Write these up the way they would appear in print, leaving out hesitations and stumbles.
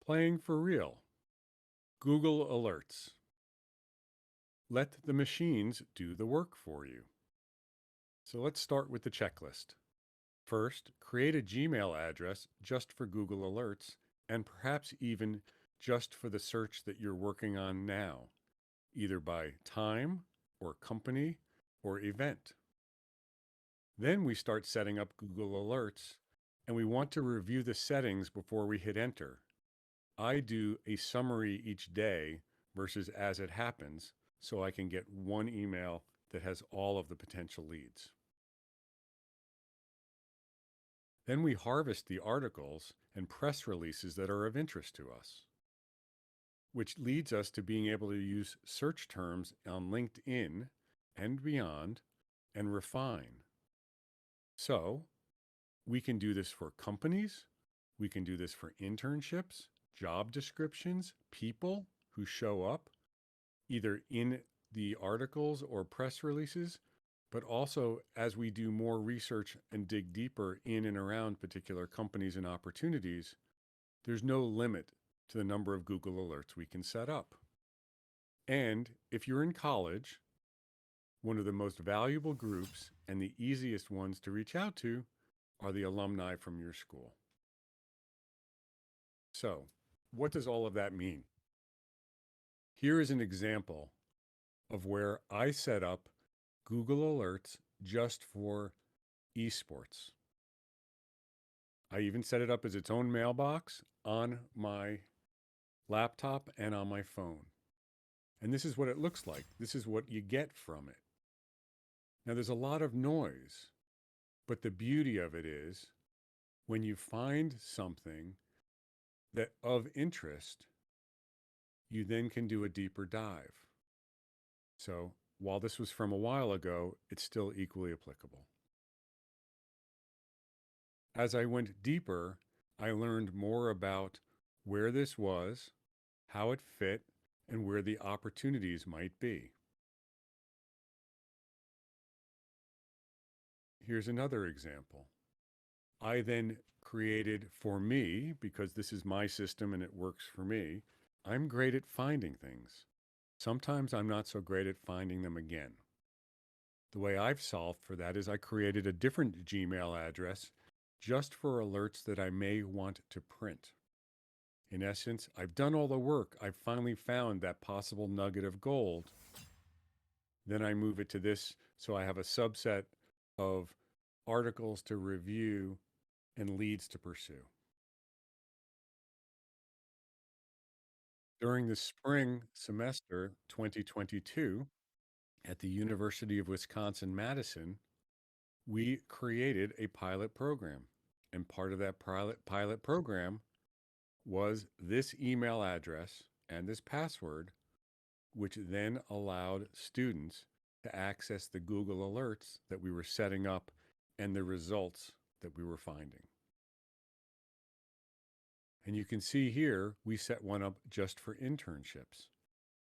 Playing for real. Google Alerts. Let the machines do the work for you. So let's start with the checklist. First, create a Gmail address just for Google Alerts and perhaps even just for the search that you're working on now, either by time or company or event. Then we start setting up Google Alerts, and we want to review the settings before we hit enter. I do a summary each day versus as it happens, so I can get one email that has all of the potential leads. Then we harvest the articles and press releases that are of interest to us, which leads us to being able to use search terms on LinkedIn and beyond and refine. So we can do this for companies, we can do this for internships, job descriptions, people who show up either in the articles or press releases, but also as we do more research and dig deeper in and around particular companies and opportunities, there's no limit to the number of Google Alerts we can set up. And if you're in college, one of the most valuable groups and the easiest ones to reach out to are the alumni from your school. So, what does all of that mean? Here is an example of where I set up Google Alerts just for esports. I even set it up as its own mailbox on my laptop and on my phone. And this is what it looks like. This is what you get from it. Now, there's a lot of noise, but the beauty of it is when you find something that of interest, you then can do a deeper dive. So while this was from a while ago, it's still equally applicable. As I went deeper, I learned more about where this was, how it fit, and where the opportunities might be. Here's another example. I then created for me, because this is my system and it works for me, I'm great at finding things. Sometimes I'm not so great at finding them again. The way I've solved for that is I created a different Gmail address just for alerts that I may want to print. In essence, I've done all the work. I've finally found that possible nugget of gold. Then I move it to this, so I have a subset of articles to review and leads to pursue. During the spring semester 2022 at the University of Wisconsin-Madison, we created a pilot program. And part of that pilot program was this email address and this password, which then allowed students to access the Google Alerts that we were setting up and the results that we were finding. And you can see here, we set one up just for internships.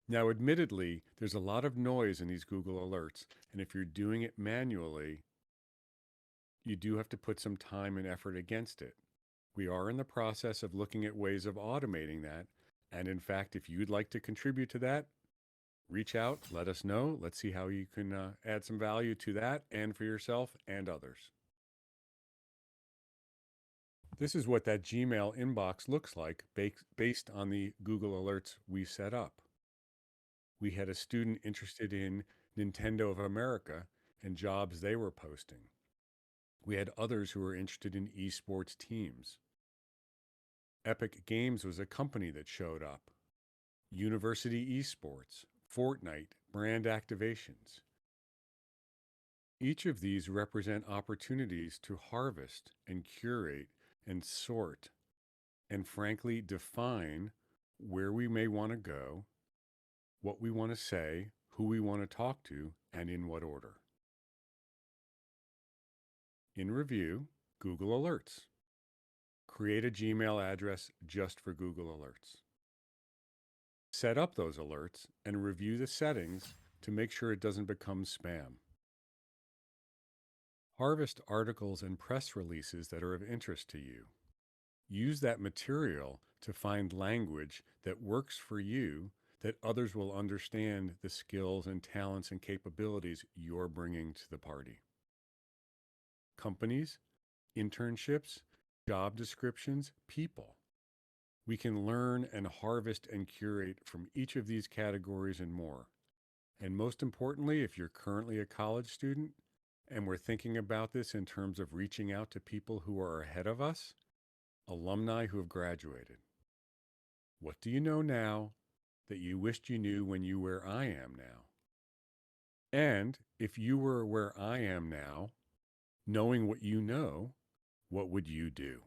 Now, admittedly, there's a lot of noise in these Google Alerts, and if you're doing it manually, you do have to put some time and effort against it. We are in the process of looking at ways of automating that. And in fact, if you'd like to contribute to that, reach out, let us know. Let's see how you can add some value to that and for yourself and others. This is what that Gmail inbox looks like based on the Google Alerts we set up. We had a student interested in Nintendo of America and jobs they were posting. We had others who were interested in esports teams. Epic Games was a company that showed up. University esports, Fortnite, brand activations. Each of these represent opportunities to harvest and curate and sort and frankly define where we may want to go, what we want to say, who we want to talk to, and in what order. In review, Google Alerts. Create a Gmail address just for Google Alerts. Set up those alerts and review the settings to make sure it doesn't become spam. Harvest articles and press releases that are of interest to you. Use that material to find language that works for you, that others will understand the skills and talents and capabilities you're bringing to the party. Companies, internships, job descriptions, people. We can learn and harvest and curate from each of these categories and more. And most importantly, if you're currently a college student and we're thinking about this in terms of reaching out to people who are ahead of us, alumni who have graduated. What do you know now that you wished you knew when you were where I am now? And if you were where I am now, knowing what you know, what would you do?